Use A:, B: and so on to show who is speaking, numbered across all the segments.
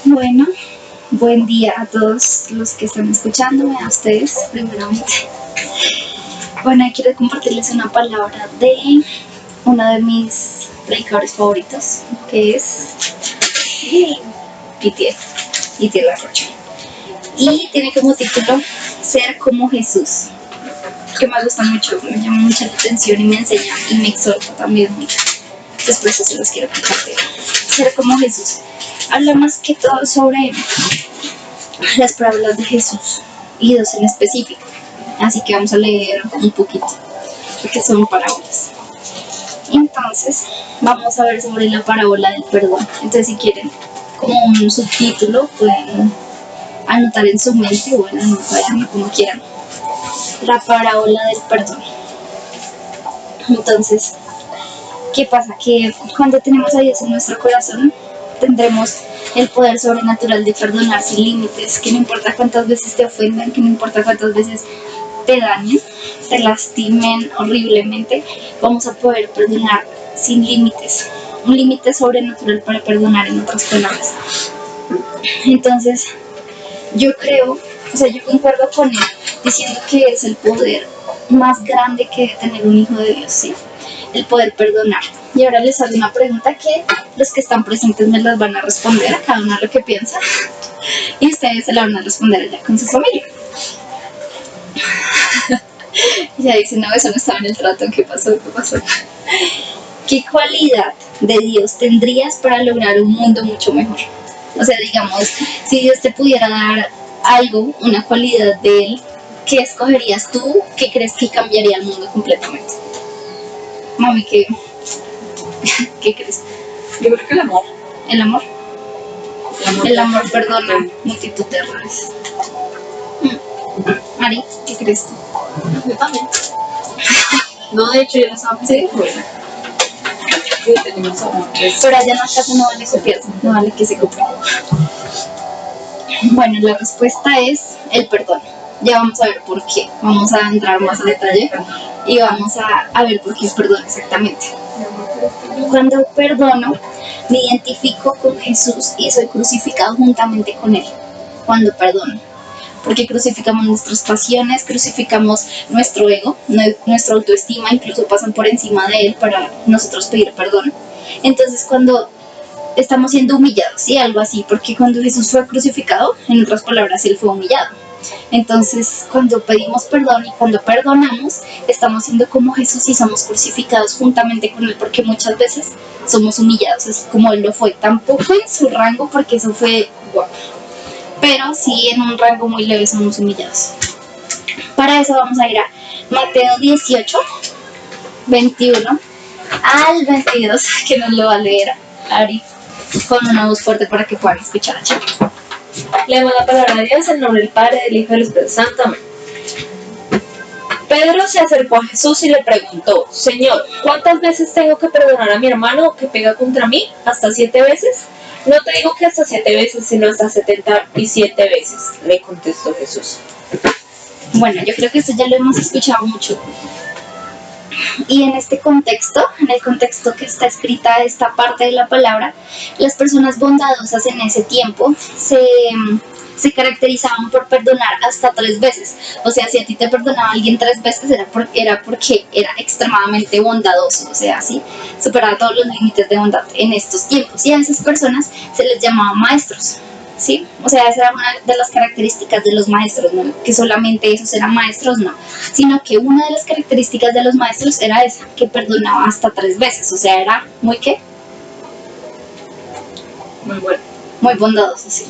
A: Bueno, buen día a todos los que están escuchándome, a ustedes primeramente. Bueno, quiero compartirles una palabra de uno de mis predicadores favoritos, que es Itiel Arroyo. Y tiene como título Ser como Jesús, que me gusta mucho, me llama mucho la atención y me enseña y me exhorta también mucho. Después se los quiero compartir. Ser como Jesús. Habla más que todo sobre las parábolas de Jesús y dos en específico. Así que vamos a leer un poquito, porque son parábolas. Entonces, vamos a ver sobre la parábola del perdón. Entonces, si quieren, como un subtítulo, pueden anotar en su mente o en anotar como quieran. La parábola del perdón. Entonces, ¿qué pasa? Que cuando tenemos a Dios en nuestro corazón, tendremos el poder sobrenatural de perdonar sin límites, que no importa cuántas veces te ofendan, que no importa cuántas veces te dañen, te lastimen horriblemente, vamos a poder perdonar sin límites, un límite sobrenatural para perdonar, en otras palabras. Entonces, yo concuerdo con él, diciendo que es el poder más grande que debe tener un hijo de Dios, ¿sí? El poder perdonar. Y ahora les hago una pregunta que los que están presentes me las van a responder a cada uno lo que piensa, y ustedes se la van a responder allá con su familia. Y ya dicen, no, eso no estaba en el trato, ¿qué pasó? ¿Qué cualidad de Dios tendrías para lograr un mundo mucho mejor? O sea, digamos, si Dios te pudiera dar algo, una cualidad de Él, ¿qué escogerías tú? ¿Qué crees que cambiaría el mundo completamente? Mami, ¿qué crees?
B: Yo creo que el amor.
A: ¿El amor? El amor perdona multitud de errores. Mari, ¿qué crees tú?
B: Yo también. No, de hecho, yo no estaba pensando. Sí, tenemos amor.
A: Pero allá en la casa no vale copiarse, no vale que se copien. Bueno, la respuesta es el perdón. Ya vamos a ver por qué. Vamos a entrar más a detalle y vamos a ver por qué el perdón exactamente. Cuando perdono, me identifico con Jesús y soy crucificado juntamente con Él. Cuando perdono. Porque crucificamos nuestras pasiones, crucificamos nuestro ego, nuestra autoestima, incluso pasan por encima de Él para nosotros pedir perdón. Entonces, cuando estamos siendo humillados, ¿sí? Algo así, porque cuando Jesús fue crucificado, en otras palabras, Él fue humillado. Entonces, cuando pedimos perdón y cuando perdonamos, estamos siendo como Jesús y somos crucificados juntamente con Él, porque muchas veces somos humillados, así como Él lo fue. Tampoco en su rango, porque eso fue guapo, pero sí en un rango muy leve somos humillados. Para eso vamos a ir a Mateo 18, 21 al 22, que nos lo va a leer Ari con una voz fuerte para que puedan escuchar a Chico.
C: Leemos la palabra de Dios en nombre del Padre, del Hijo y del Espíritu Santo. Amén. Pedro se acercó a Jesús y le preguntó: Señor, ¿cuántas veces tengo que perdonar a mi hermano que pega contra mí? ¿Hasta 7 veces? No te digo que hasta 7 veces, sino hasta 77 veces, le contestó Jesús.
A: Bueno, yo creo que esto ya lo hemos escuchado mucho. Y en este contexto, en el contexto que está escrita esta parte de la palabra, las personas bondadosas en ese tiempo se caracterizaban por perdonar hasta 3 veces. O sea, si a ti te perdonaba alguien 3 veces era porque era extremadamente bondadoso, o sea, sí, superaba todos los límites de bondad en estos tiempos. Y a esas personas se les llamaba maestros, ¿sí? O sea, esa era una de las características de los maestros, no que solamente esos eran maestros, no, sino que una de las características de los maestros era esa, que perdonaba hasta 3 veces, o sea, era muy ¿qué?
B: Muy bueno.
A: Muy bondadoso, sí.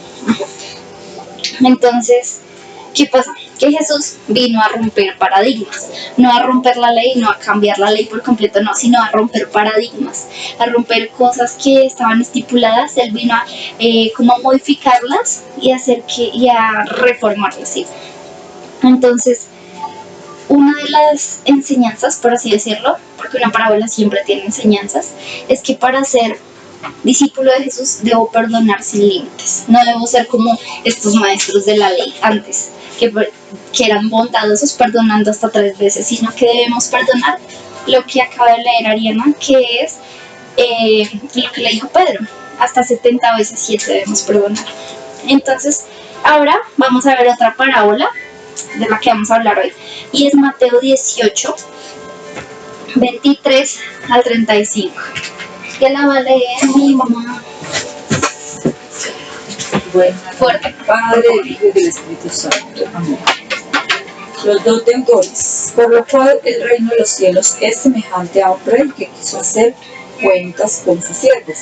A: Entonces, ¿qué pasa? Que Jesús vino a romper paradigmas, no a romper la ley, no a cambiar la ley por completo, no, sino a romper paradigmas, a romper cosas que estaban estipuladas. Él vino a como a modificarlas y a reformarlas, ¿sí? Entonces, una de las enseñanzas, por así decirlo, porque una parábola siempre tiene enseñanzas, es que para ser discípulo de Jesús debo perdonar sin límites. No debo ser como estos maestros de la ley antes, que eran bondadosos perdonando hasta 3 veces, sino que debemos perdonar lo que acaba de leer Ariana, que es lo que le dijo Pedro. hasta 70 veces 7 debemos perdonar. Entonces, ahora vamos a ver otra parábola de la que vamos a hablar hoy, y es Mateo 18, 23 al 35. Que la va a leer mi mamá.
B: Bueno,
A: Fuerte.
B: Padre, del Hijo y del Espíritu Santo. Amén. Los dos deudores, por lo cual el reino de los cielos es semejante a un rey que quiso hacer cuentas con sus siervos.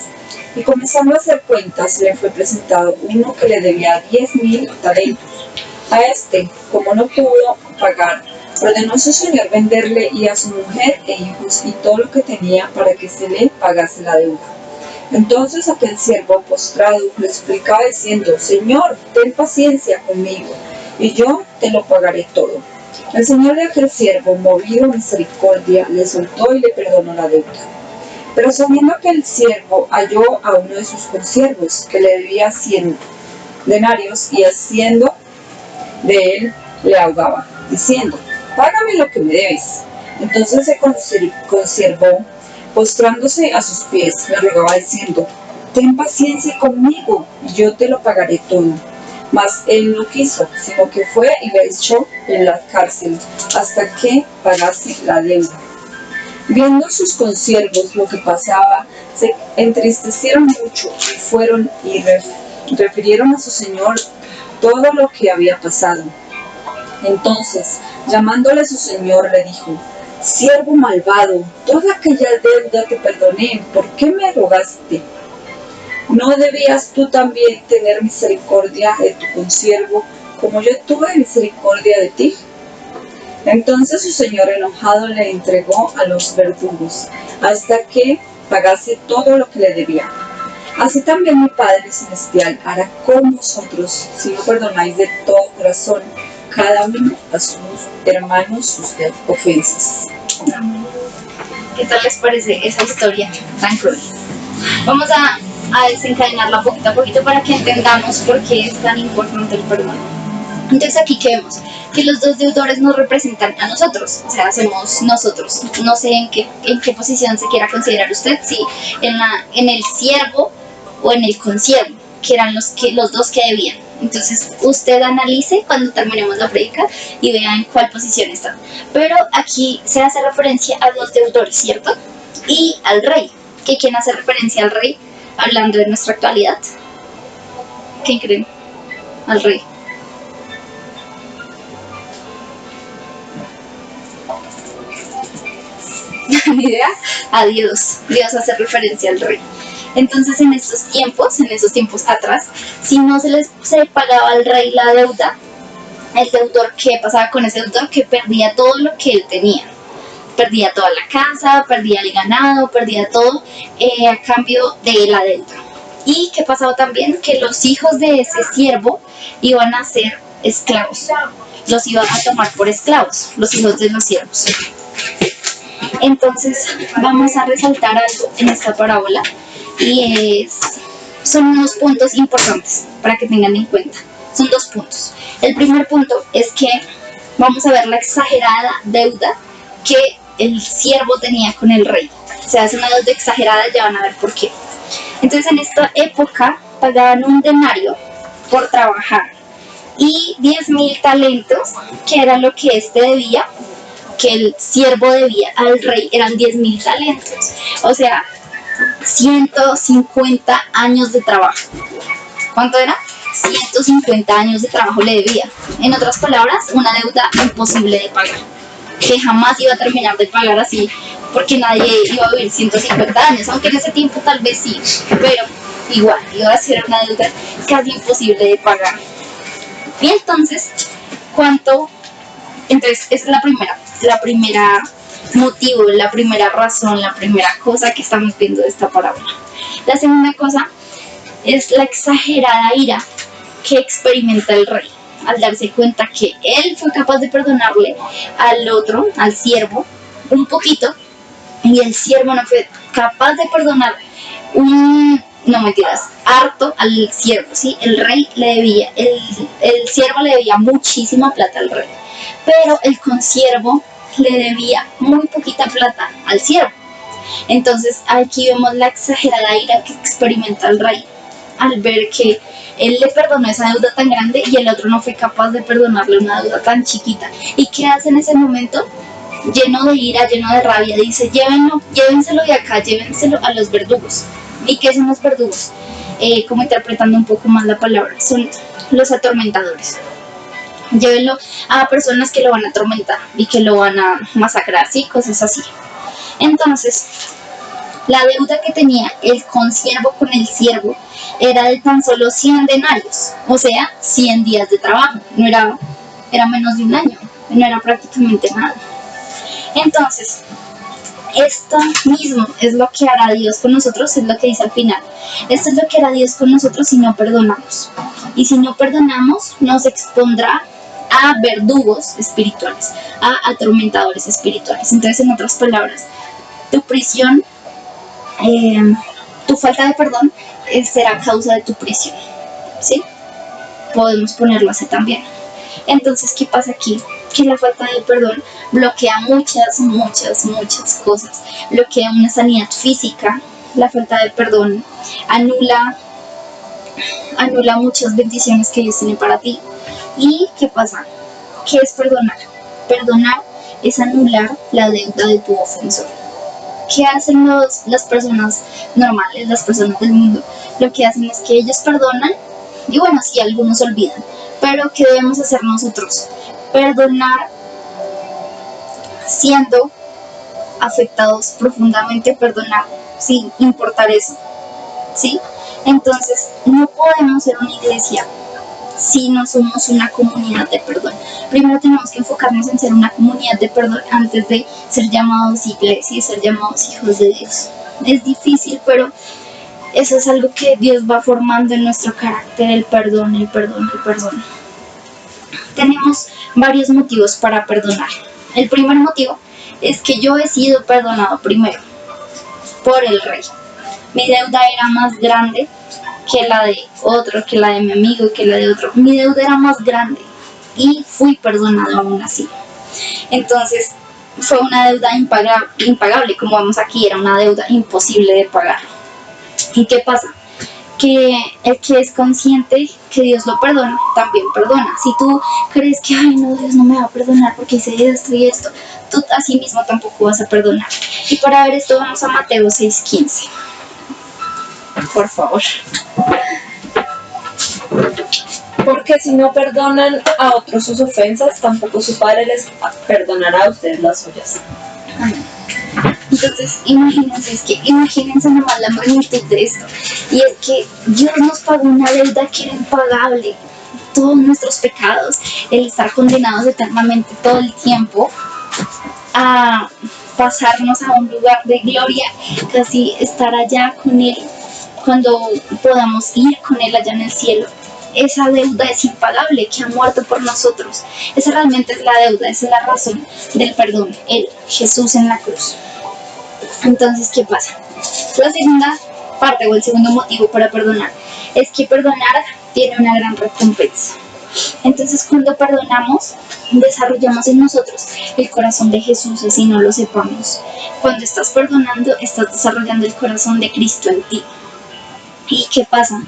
B: Y comenzando a hacer cuentas, le fue presentado uno que le debía 10.000 talentos. A este, como no pudo pagar, ordenó a su señor venderle y a su mujer e hijos y todo lo que tenía para que se le pagase la deuda. Entonces aquel siervo postrado le suplicaba diciendo: Señor, ten paciencia conmigo, y yo te lo pagaré todo. El señor de aquel siervo, movido a misericordia, le soltó y le perdonó la deuda. Pero sabiendo que el siervo halló a uno de sus consiervos, que le debía 100 denarios, y haciendo de él le ahogaba, diciendo: Págame lo que me debes. Entonces se consiervó, postrándose a sus pies, le rogaba diciendo: Ten paciencia conmigo, y yo te lo pagaré todo. Mas él no quiso, sino que fue y le echó en la cárcel hasta que pagase la deuda. Viendo sus consiervos lo que pasaba, se entristecieron mucho y fueron y refirieron a su señor todo lo que había pasado. Entonces, llamándole a su señor, le dijo: Siervo malvado, toda aquella deuda te perdoné, ¿por qué me rogaste? ¿No debías tú también tener misericordia de tu consiervo, como yo tuve misericordia de ti? Entonces su señor enojado le entregó a los verdugos, hasta que pagase todo lo que le debía. Así también mi Padre Celestial hará con vosotros, si no perdonáis de todo corazón cada uno a sus hermanos sus ofensas.
A: ¿Qué tal les parece esa historia tan cruel? Vamos a desencadenarla poquito a poquito para que entendamos por qué es tan importante el perdón. Entonces aquí que vemos que los dos deudores nos representan a nosotros, o sea, somos nosotros. No sé en qué posición se quiera considerar usted, si en el siervo o en el consiervo, que eran los dos que debían. Entonces usted analice cuando terminemos la prédica y vea en cuál posición está. Pero aquí se hace referencia a los deudores, ¿cierto? Y al rey. ¿Quién hace referencia al rey? Hablando de nuestra actualidad. ¿Quién creen? Al rey. Ni idea. A Dios. Dios hace referencia al rey. Entonces en esos tiempos atrás, si no se pagaba al rey la deuda, el deudor, ¿qué pasaba con ese deudor? Que perdía todo lo que él tenía. Perdía toda la casa, perdía el ganado, perdía todo a cambio de la deuda. Y qué pasaba también, que los hijos de ese siervo iban a ser esclavos. Los iban a tomar por esclavos, los hijos de los siervos. Entonces vamos a resaltar algo en esta parábola, y son unos puntos importantes para que tengan en cuenta. Son dos puntos. El primer punto es que vamos a ver la exagerada deuda que el siervo tenía con el rey. O sea, es una deuda exagerada, ya van a ver por qué. Entonces en esta época pagaban un denario por trabajar y 10.000 talentos, que era lo que debía, que el siervo debía al rey, eran 10.000 talentos. O sea, 150 años de trabajo. ¿Cuánto era? 150 años de trabajo le debía. En otras palabras, una deuda imposible de pagar, que jamás iba a terminar de pagar así, porque nadie iba a vivir 150 años, aunque en ese tiempo tal vez sí, pero igual iba a ser una deuda casi imposible de pagar. Y entonces, entonces es la primera motivo, la primera razón, la primera cosa que estamos viendo de esta parábola. La segunda cosa es la exagerada ira que experimenta el rey al darse cuenta que él fue capaz de perdonarle al otro, al siervo, un poquito, y el siervo no fue capaz de perdonar harto al siervo, ¿sí? El rey le debía, el siervo le debía muchísima plata al rey, pero el consiervo le debía muy poquita plata al siervo. Entonces aquí vemos la exagerada ira que experimenta el rey al ver que él le perdonó esa deuda tan grande y el otro no fue capaz de perdonarle una deuda tan chiquita. ¿Y qué hace en ese momento? Lleno de ira, lleno de rabia, dice, llévenselo de acá, llévenselo a los verdugos. ¿Y qué son los verdugos? Como interpretando un poco más la palabra, son los atormentadores. Llévenlo a personas que lo van a atormentar y que lo van a masacrar, ¿sí? Cosas así. Entonces, la deuda que tenía el consiervo con el siervo era de tan solo 100 denarios, o sea, 100 días de trabajo. No era menos de un año, no era prácticamente nada. Entonces, esto mismo es lo que hará Dios con nosotros, es lo que dice al final. Esto es lo que hará Dios con nosotros si no perdonamos. Y si no perdonamos, nos expondrá a verdugos espirituales, a atormentadores espirituales. Entonces, en otras palabras, tu prisión, tu falta de perdón será causa de tu prisión, ¿sí? Podemos ponerlo así también. Entonces, ¿qué pasa aquí? Que la falta de perdón bloquea muchas cosas. Bloquea una sanidad física. La falta de perdón anula muchas bendiciones que Dios tiene para ti. ¿Y qué pasa? ¿Qué es perdonar? Perdonar es anular la deuda de tu ofensor. ¿Qué hacen las personas normales, las personas del mundo? Lo que hacen es que ellos perdonan y bueno, sí, algunos olvidan. Pero ¿qué debemos hacer nosotros? Perdonar siendo afectados profundamente, perdonar sin importar eso, ¿sí? Entonces, no podemos ser una iglesia si no somos una comunidad de perdón. Primero tenemos que enfocarnos en ser una comunidad de perdón antes de ser llamados iglesia y ser llamados hijos de Dios. Es difícil, pero eso es algo que Dios va formando en nuestro carácter, el perdón. Tenemos varios motivos para perdonar. El primer motivo es que yo he sido perdonado primero por el rey. Mi deuda era más grande que la de otro, que la de mi amigo, que la de otro. Mi deuda era más grande y fui perdonado aún así. Entonces fue una deuda impagable, como vemos aquí, era una deuda imposible de pagar. ¿Y qué pasa? Que el que es consciente que Dios lo perdona, también perdona. Si tú crees que, ay no, Dios no me va a perdonar porque hice esto y esto, tú a sí mismo tampoco vas a perdonar. Y para ver esto vamos a Mateo 6:15. Por favor.
C: Porque si no perdonan a otros sus ofensas, tampoco su Padre les perdonará a ustedes las suyas.
A: Amén. Entonces, imagínense nomás la magnitud de esto. Y es que Dios nos pagó una deuda que era impagable. Todos nuestros pecados, el estar condenados eternamente todo el tiempo a pasarnos a un lugar de gloria, casi estar allá con Él, cuando podamos ir con Él allá en el cielo. Esa deuda es impagable, que ha muerto por nosotros. Esa realmente es la deuda, esa es la razón del perdón, Él, Jesús en la cruz. Entonces, ¿qué pasa? La segunda parte o el segundo motivo para perdonar es que perdonar tiene una gran recompensa. Entonces, cuando perdonamos, desarrollamos en nosotros el corazón de Jesús, así no lo sepamos. Cuando estás perdonando, estás desarrollando el corazón de Cristo en ti. ¿Y qué pasa?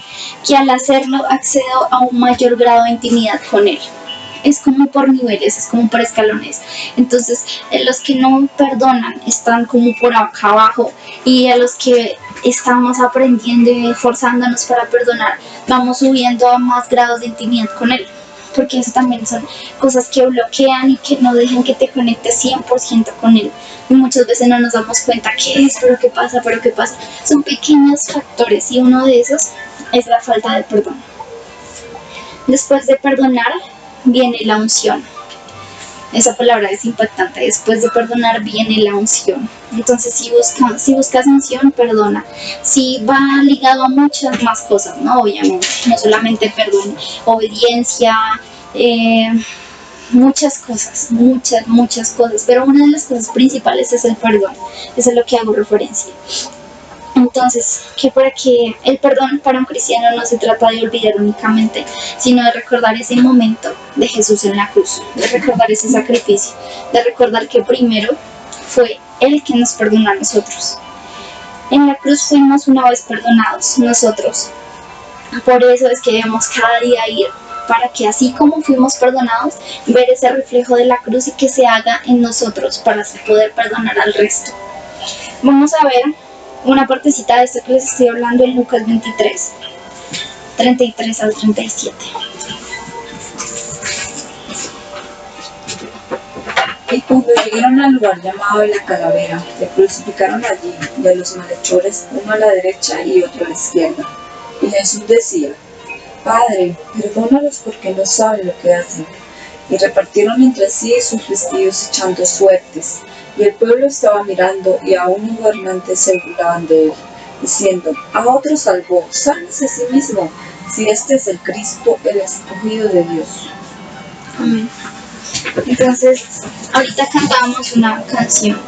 A: Que al hacerlo accedo a un mayor grado de intimidad con Él. Es como por niveles, es como por escalones. Entonces, los que no perdonan están como por acá abajo, y a los que estamos aprendiendo y esforzándonos para perdonar, vamos subiendo a más grados de intimidad con Él. Porque eso también son cosas que bloquean y que no dejan que te conectes 100% con Él. Y muchas veces no nos damos cuenta qué es, pero qué pasa. Son pequeños factores y uno de esos es la falta de perdón. Después de perdonar viene la unción. Esa palabra es impactante. Después de perdonar viene la unción. Entonces, si buscas unción, perdona. Si va ligado a muchas más cosas, ¿no? Obviamente, no solamente perdón, obediencia, muchas cosas, muchas cosas. Pero una de las cosas principales es el perdón. Eso es lo que hago referencia. Entonces, que el perdón para un cristiano no se trata de olvidar únicamente, sino de recordar ese momento de Jesús en la cruz, de recordar ese sacrificio, de recordar que primero fue Él quien nos perdonó a nosotros. En la cruz fuimos una vez perdonados nosotros. Por eso es que debemos cada día ir, para que así como fuimos perdonados, ver ese reflejo de la cruz y que se haga en nosotros para así poder perdonar al resto. Vamos a ver una partecita de esto que les estoy hablando en Lucas 23, 33 al 37.
B: Y cuando llegaron al lugar llamado de la Calavera, le crucificaron allí, y a los malhechores, uno a la derecha y otro a la izquierda. Y Jesús decía: Padre, perdónalos porque no saben lo que hacen. Y repartieron entre sí sus vestidos echando suertes. Y el pueblo estaba mirando, y aún los gobernantes se burlaban de él, diciendo: A otro salvó, sálvese a sí mismo, si este es el Cristo, el escogido de Dios.
A: Amén. Entonces, ahorita cantábamos una canción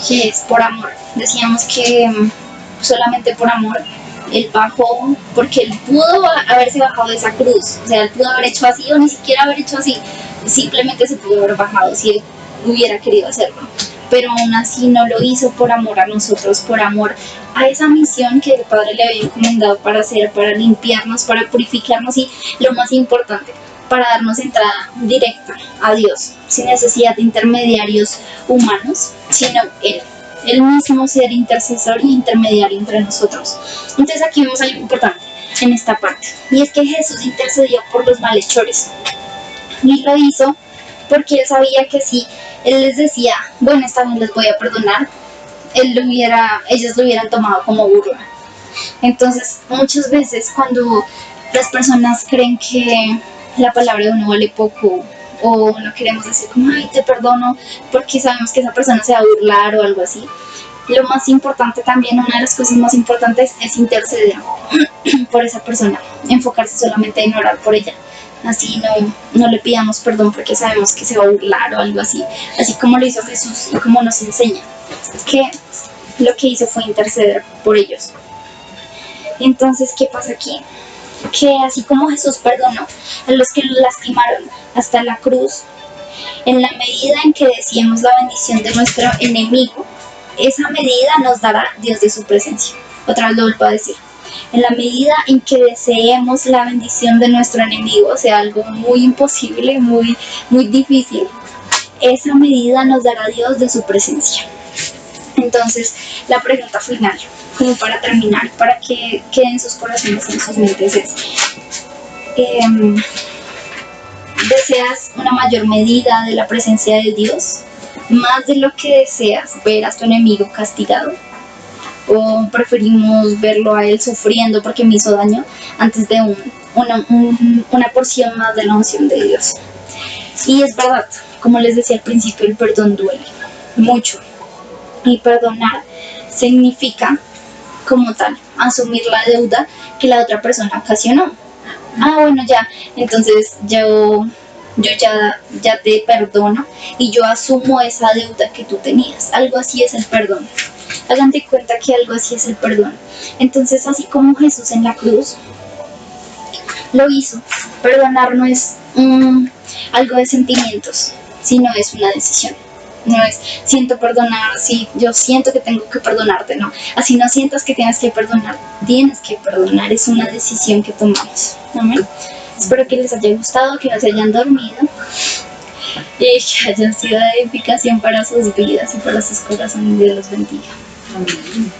A: que es por amor. Decíamos que solamente por amor él bajó, porque él pudo haberse bajado de esa cruz. O sea, él pudo haber hecho así o ni siquiera haber hecho así. Simplemente se pudo haber bajado si él hubiera querido hacerlo. Pero aún así no lo hizo por amor a nosotros, por amor a esa misión que el Padre le había encomendado para hacer, para limpiarnos, para purificarnos y, lo más importante, para darnos entrada directa a Dios, sin necesidad de intermediarios humanos, sino Él mismo ser intercesor y intermediario entre nosotros. Entonces aquí vemos algo importante en esta parte, y es que Jesús intercedió por los malhechores, y lo hizo porque Él sabía que si Él les decía, bueno, esta vez les voy a perdonar, ellos lo hubieran tomado como burla. Entonces, muchas veces cuando las personas creen que la palabra de uno vale poco, o no queremos decir como, ay, te perdono, porque sabemos que esa persona se va a burlar o algo así, lo más importante también, una de las cosas más importantes es interceder por esa persona, enfocarse solamente en orar por ella. Así no le pidamos perdón porque sabemos que se va a burlar o algo así, así como lo hizo Jesús y como nos enseña, que lo que hizo fue interceder por ellos. Entonces, ¿qué pasa aquí? Que así como Jesús perdonó a los que lo lastimaron hasta la cruz, en la medida en que deseemos la bendición de nuestro enemigo, esa medida nos dará Dios de su presencia. Otra vez lo vuelvo a decir. En la medida en que deseemos la bendición de nuestro enemigo, o sea, algo muy imposible, muy, muy difícil, esa medida nos dará Dios de su presencia. Entonces, la pregunta final, como para terminar, para que queden en sus corazones y en sus mentes es, ¿deseas una mayor medida de la presencia de Dios? ¿Más de lo que deseas ver a tu enemigo castigado? ¿O preferimos verlo a él sufriendo porque me hizo daño antes de una porción más de la unción de Dios? Y es verdad, como les decía al principio, el perdón duele mucho. Y perdonar significa, como tal, asumir la deuda que la otra persona ocasionó. Bueno, ya, entonces yo ya te perdono y yo asumo esa deuda que tú tenías. Algo así es el perdón. Hagan de cuenta que algo así es el perdón. Entonces, así como Jesús en la cruz lo hizo, perdonar no es algo de sentimientos, sino es una decisión. No es siento perdonar, sí, yo siento que tengo que perdonarte, no. Así no sientas que tienes que perdonar, es una decisión que tomamos. Amén. Espero que les haya gustado, que no se hayan dormido y que hayan sido de edificación para sus vidas y para sus corazones. Dios los bendiga.
B: Amén.